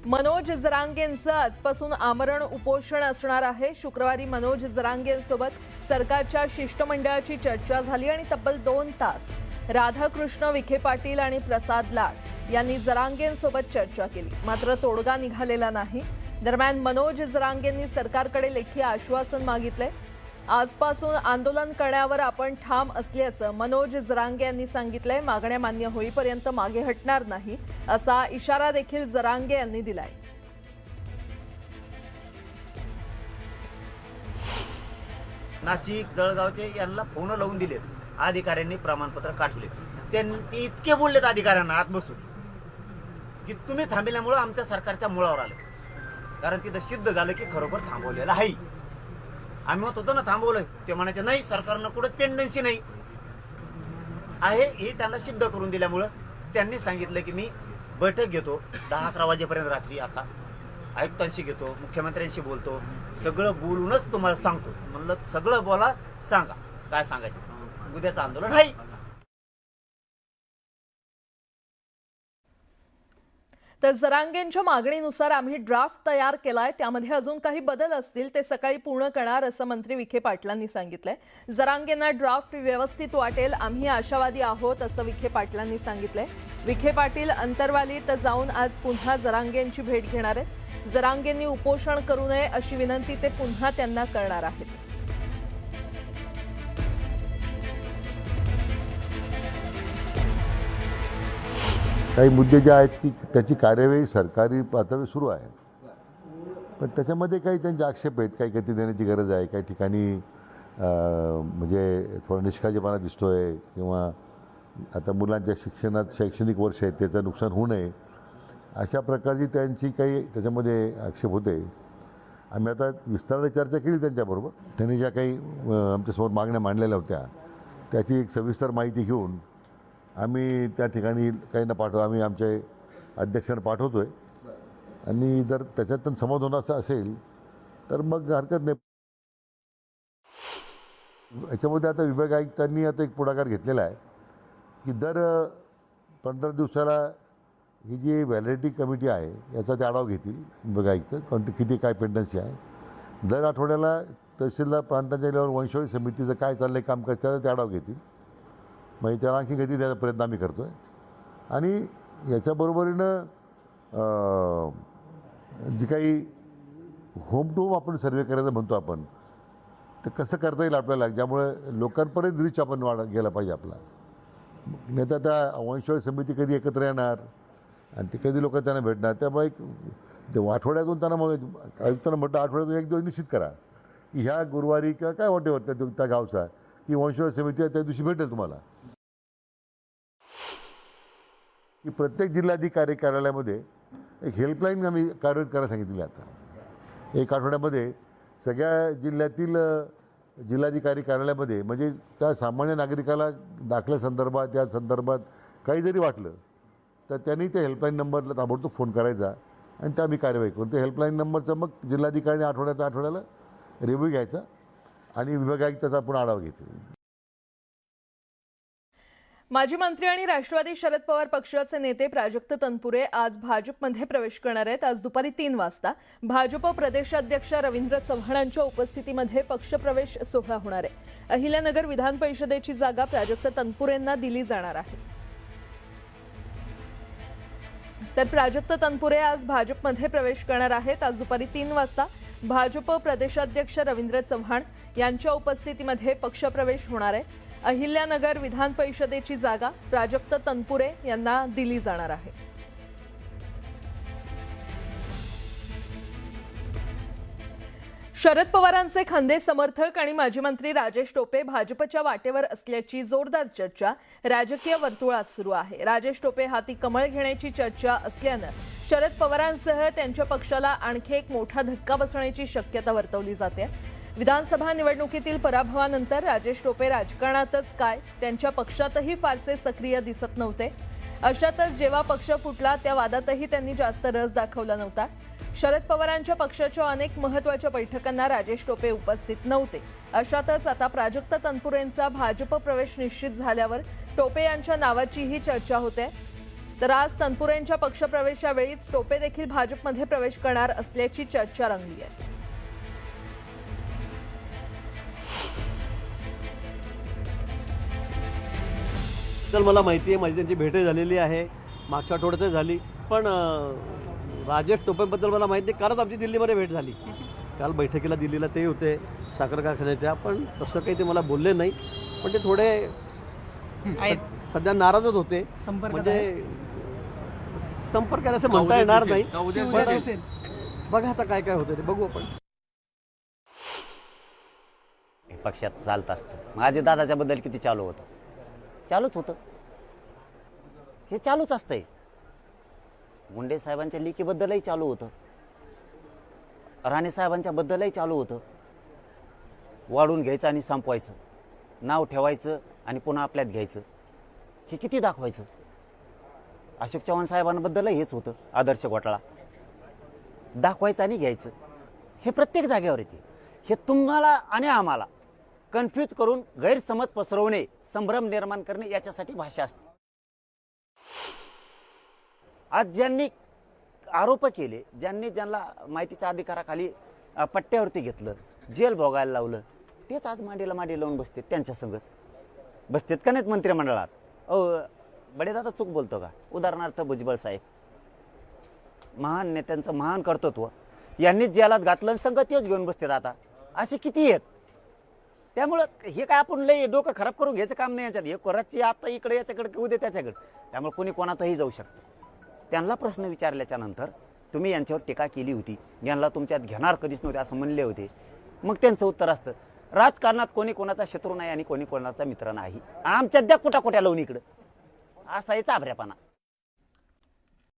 मनोज जरांगेंचं आजपासून आमरण उपोषण असणार आहे। शुक्रवारी मनोज जरांगेंसोबत सरकारच्या शिष्टमंडळाची चर्चा झाली आणि तब्बल 2 तास राधाकृष्ण विखे पाटील आणि प्रसाद लाड यांनी जरांगेंसोबत चर्चा केली, मात्र तोडगा निघालेला नाही। दरम्यान मनोज जरांगेंनी सरकारकडे लेखी आश्वासन मागितले। आजपासून आंदोलन करण्यावर आपण ठाम असल्याचं मनोज जरांगे यांनी सांगितलंय। मागण्या मान्य होईपर्यंत मागे हटणार नाही असा इशारा देखील जरांगे यांनी दिलाय। नाशिक जळगावचे यांना फोन लावून दिलेत, अधिकाऱ्यांनी प्रमाणपत्र काढले। त्यांनी इतके बोललेत अधिकाऱ्यांना आत बसून की तुम्ही थांबल्यामुळे आमच्या सरकारच्या मुळावर आलं, कारण तिथं सिद्ध झालं की खरोखर थांबवलेलं आहे। आम्ही म्हणत होतो ना थांबवलंय, ते म्हणायचे नाही सरकारनं कुठं पेंडन्सी नाही आहे, हे त्यांना सिद्ध करून दिल्यामुळं त्यांनी सांगितलं की मी बैठक घेतो 10-11 वाजेपर्यंत रात्री, आता आयुक्तांशी घेतो, मुख्यमंत्र्यांशी बोलतो, सगळं बोलूनच तुम्हाला सांगतो। म्हणलं सगळं बोला, सांगा काय सांगायचं, उद्याचं आंदोलन आहे। तर जरांगेंच्या मागणीनुसार आम्ही ड्राफ्ट तयार केलाय, त्यामध्ये अजून काही बदल असतील ते सकाळी पूर्ण करणार असं मंत्री विखे पाटलांनी सांगितलंय। जरांगेंना ड्राफ्ट व्यवस्थित वाटेल, आम्ही आशावादी आहोत असं विखे पाटलांनी सांगितलंय। विखे पाटील अंतरवालीत जाऊन आज पुन्हा जरांगेंची भेट घेणार आहेत। जरांगेंनी उपोषण करू नये अशी विनंती ते पुन्हा त्यांना करणार आहेत। काही मुद्दे जे आहेत की त्याची कार्यवाही सरकारी पातळीवर सुरू आहे, पण त्याच्यामध्ये काही त्यांचे आक्षेप आहेत, काही गती देण्याची गरज आहे। काही ठिकाणी म्हणजे थोडा निष्काळजीपणा दिसतोय, किंवा आता मुलांच्या शिक्षणात शैक्षणिक वर्ष आहेत त्याचं नुकसान होऊ नये अशा प्रकारची त्यांची काही त्याच्यामध्ये आक्षेप होते। आम्ही आता विस्ताराने चर्चा केली त्यांच्याबरोबर, त्यांनी ज्या काही आमच्यासमोर मागण्या मांडलेल्या होत्या त्याची एक सविस्तर माहिती घेऊन आम्ही त्या ठिकाणी काही न पाठवू, आम्ही आमच्या अध्यक्षांना पाठवतो आहे, आणि जर त्याच्यातून समाधानाचं असेल तर मग हरकत नाही। याच्यामध्ये आता विभाग आयुक्तांनी आता एक पुढाकार घेतलेला आहे की दर 15 दिवसाला ही जी व्हॅलिडिटी कमिटी आहे याचा ते आढावा घेतील विभाग आयुक्त, कोणती किती काय पेंडन्सी आहे। दर आठवड्याला तहसीलदार प्रांतांच्या लेवल वंशवाळी समितीचं काय चाललं आहे काम त्याचा ते आढावा घेतील, म्हणजे त्याला आणखी गती द्यायचा प्रयत्न आम्ही करतो आहे। आणि याच्याबरोबरीनं जी काही होम टू होम आपण सर्वे करायचं म्हणतो आपण, तर कसं करता येईल आपल्याला, ज्यामुळे लोकांपर्यंत रीच आपण गेला पाहिजे आपला। नाही तर त्या वंशवाळी समिती कधी एकत्र येणार आणि ते कधी लोक त्यांना भेटणार, त्यामुळे एक आठवड्यातून त्यांना मग आयुक्तांना म्हटलं आठवड्यातून एक दिवस निश्चित करा की ह्या गुरुवारी किंवा काय वाटेवर त्या गावचा की वंशवाळी समिती त्या दिवशी भेटेल तुम्हाला। की प्रत्येक जिल्हाधिकारी कार्यालयामध्ये एक हेल्पलाईन आम्ही कार्यरत करायला सांगितली। आता एक आठवड्यामध्ये सगळ्या जिल्ह्यातील जिल्हाधिकारी कार्यालयामध्ये, म्हणजे त्या सामान्य नागरिकाला दाखल्यासंदर्भात या संदर्भात काही जरी वाटलं तर त्यांनी त्या हेल्पलाईन नंबरला ताबडतोब फोन करायचा आणि त्या आम्ही कार्यवाही करू। त्या हेल्पलाईन नंबरचा मग जिल्हाधिकारी आठवड्याला रिव्ह्यू घ्यायचा आणि विभाग आयुक्ताचा पुन्हा आढावा घेतील। माजी मंत्री आणि राष्ट्रवादी शरद पवार पक्षाचे नेते प्राजक्त तनपुरे आज भाजपमध्ये प्रवेश करणार आहेत। आज दुपारी 3 वाजता भाजप प्रदेशाध्यक्ष रवींद्र चव्हाणांच्या उपस्थितीमध्ये पक्षप्रवेश सोहळा होणार आहे। अहिल्यानगर विधान परिषदेची जागा प्राजक्त तनपुरेंना दिली जाणार आहे। तर प्राजक्त तनपुरे आज भाजपमध्ये प्रवेश करणार आहेत। आज दुपारी 3 वाजता भाजप प्रदेशाध्यक्ष रवींद्र चव्हाण यांच्या उपस्थितीमध्ये पक्षप्रवेश होणार आहे। अहिल्यानगर विधान परिषदेची जागा प्राजक्त तनपुरे यांना दिली जाणार आहे। शरद पवारांचे खंदे समर्थक आणि माजी मंत्री राजेश टोपे भाजपच्या वाटेवर असल्याची जोरदार चर्चा राजकीय वर्तुळात सुरू आहे। राजेश टोपे हाती कमळ घेण्याची चर्चा असल्यानं शरद पवारांसह त्यांच्या पक्षाला आणखी एक मोठा धक्का बसण्याची शक्यता वर्तवली जाते। विधानसभा निवडणुकीतील पराभवानंतर राजेश टोपे राजकारणातच काय त्यांच्या पक्षातही फारसे सक्रिय दिसत नव्हते। अशातच जेव्हा पक्ष फुटला त्या वादातही त्यांनी जास्त रस दाखवला नव्हता। शरद पवारांच्या पक्षाच्या अनेक महत्त्वाच्या बैठकांना राजेश टोपे उपस्थित नव्हते। अशातच आता प्राजक्त तनपुरेंचा भाजप प्रवेश निश्चित झाल्यावर टोपे यांच्या नावाचीही चर्चा होते। तर आज तनपुरेंच्या पक्षप्रवेशावेळीच टोपे देखील भाजपमध्ये प्रवेश करणार असल्याची चर्चा रंगली आहे. तर मला माहिती आहे, माझी त्यांची भेटही झालेली आहे, मागच्या आठवड्यातच झाली. पण राजेश टोपेबद्दल मला माहिती नाही, कालच आमची दिल्लीमध्ये भेट झाली. काल बैठकीला दिल्लीला ते होते साखर कारखान्याच्या, पण तसं काही ते मला बोलले नाही. पण ते थोडे सध्या नाराजच होते. म्हणजे संपर्काने असं म्हणता येणार नाही. पण बघा आता काय काय होतं ते बघू आपण. पक्षात चालत असतं. माझे दादाच्या बद्दल किती चालू होतं, चालूच होतं, हे चालूच असतंय. मुंडे साहेबांच्या लेकीबद्दलही चालू होतं, राणे साहेबांच्या बद्दलही चालू होतं. वाढून घ्यायचं आणि संपवायचं, नाव ठेवायचं आणि पुन्हा आपल्यात घ्यायचं, हे किती दाखवायचं. अशोक चव्हाण साहेबांबद्दलही हेच होतं, आदर्श घोटाळा दाखवायचं आणि घ्यायचं. हे प्रत्येक जागेवर येते. हे तुम्हाला आणि आम्हाला कन्फ्यूज करून गैरसमज पसरवणे, संभ्रम निर्माण करणे, याच्यासाठी भाषा असते. आज ज्यांनी आरोप केले, ज्यांना माहितीच्या अधिकाराखाली पट्ट्यावरती घेतलं, जेल भोगायला लावलं, तेच आज मांडीला मांडी लावून बसतात. त्यांच्या संगच बसतात का नाहीत मंत्रिमंडळात? बडेदादा चूक बोलतो का? उदाहरणार्थ भुजबळ साहेब, महान नेत्यांचं महान कर्तृत्व यांनीच जेलात घातलं, संघ तेच घेऊन बसतात. आता असे किती आहेत? त्यामुळं हे काय आपण लय डोकं खराब करून घ्यायचं काम नाही याच्यात. हे कोराची आता इकडे याच्याकडे, उद्या त्याच्याकडे. त्यामुळे कोणी कोणातही जाऊ शकतं. त्यांना प्रश्न विचारल्याच्या नंतर तुम्ही यांच्यावर टीका केली होती, यांना तुमच्यात घेणार कधीच नव्हते असं म्हणले होते. मग त्यांचं उत्तर असतं, राजकारणात कोणी कोणाचा शत्रू नाही आणि कोणी कोणाचा मित्र नाही. आमच्यात द्या कुटाकुट्या लावून इकडं, असा याचा आभऱ्यापणा.